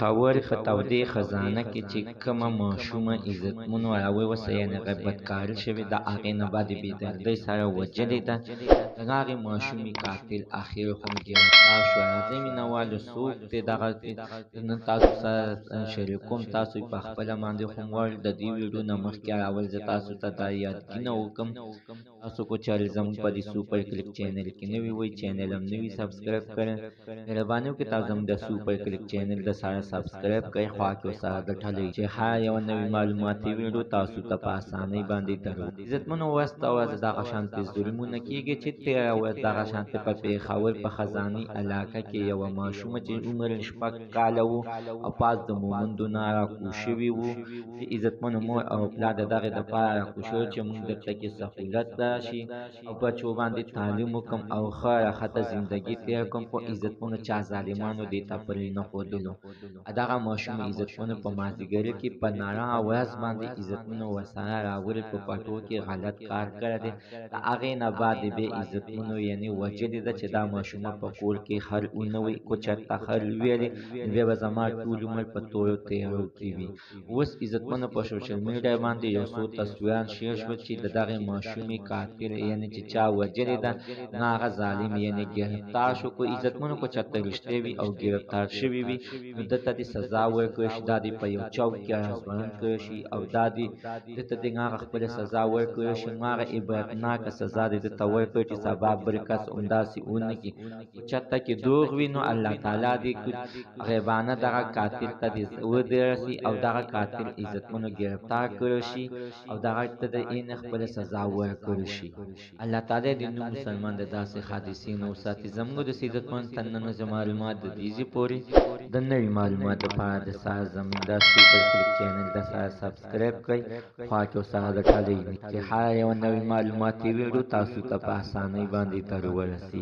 پېښور په تودې خزانه کې چې کومه ماشومه عزتمنو راووسه یعنې غیبتکاري شوې ده هغې نه بعد بې دردۍ سره وجلې ده د هغې ماشومې قاتل اخر هم ګرفتار شو. راځئ مینهوالو څوک دی دغه نن تاسو سره شریکوم. تاسو په خپله باندې هم غواړئ د دې ویډیو نه مخکې اول زه تاسو ته دا یادګینه وکړم تاسو کو چارې زموږ په دې سوپر کلیک چینل کې نوي وئ چینل هم نوي سبسکرایب کړئ مهرباني وکړئ تاسو زموږ د سوپر کلیک چینل د سره سبسکرایب کړئ خوا کې ورسره ګټلئ چې هر یوه نوې معلوماتي ویډیو تاسو ته په اسانۍ باندې درو. عزتمنو وسته ورځ دغه شانتې ظلمونه کېږي چې تېره ورځ دغه شانتې په پېښور په خزانې علاقه کې یوه ماشومه چې عمر یې 6 کاله و او پاس د مومندو نه راکوز شوي وو چې عزتمنو مور او پلار د دغې دپاره راکوز شوي چې موږ درته کې سهولت راشي او بچو باندې تعلیم وکړم او ښه راحته زندګي تېره کړم خو عزتمنو چا ظالمانو دې ته پرې نه ښودلو. دغه ماشوم عزتمنو په مازدیګري کې په نارنه ورځ باندې عزتمنو ورسره راغلي په پټو کې غلط کار کړی دی. د هغې نه بعد بیا عزتمنو یعنې وجلې ده چې دا ماشومه په کور کې خر ونه وي کو چېرته خر ویلې بیا به زما ټول عمر په تویو تېرو کې وي. اوس عزتمنو په سوشل میډیا باندې یو څو تصویران شیر شول چې د دغې ماشومې قاتل یعنې چې چا وجلې ده نه هغه ظالم یعنې ګرفتار شو. کو عزتمنو کو چېرته رښتیا وي او ګرفتار شوي وي نو دته دې سزا ورکړی شي دا دې په یو چوک کې راسپړن کړی شي او دا دې دته دې هغه خپله سزا ورکړی شي نو هغه عبرتناکه سزا دې دته ورکړی چې سبا بل کس همداسې ونه کړي. که چېرته کې دروغ وي نو الله تعالی دې غیبانه دغه قاتل ته دې ورسي او دغه قاتل عزتمنو ګرفتار کړی شي او دغه ته د این خپله سزا ورکړی شي. الله تعالی دې نو مسلمان د داسې حادثې نه وساتي. زموږ د عزتمن تننه معلومات د دې پورې د نوي معلومات لپاره د سره زموږ د سوپر کلیک چینل د سره سبسکرایب کړئ خوا کې ورسره ګټلئ چې هر یوه نوې معلوماتي ویډیو تاسو ته په اسانۍ باندې در ورسي.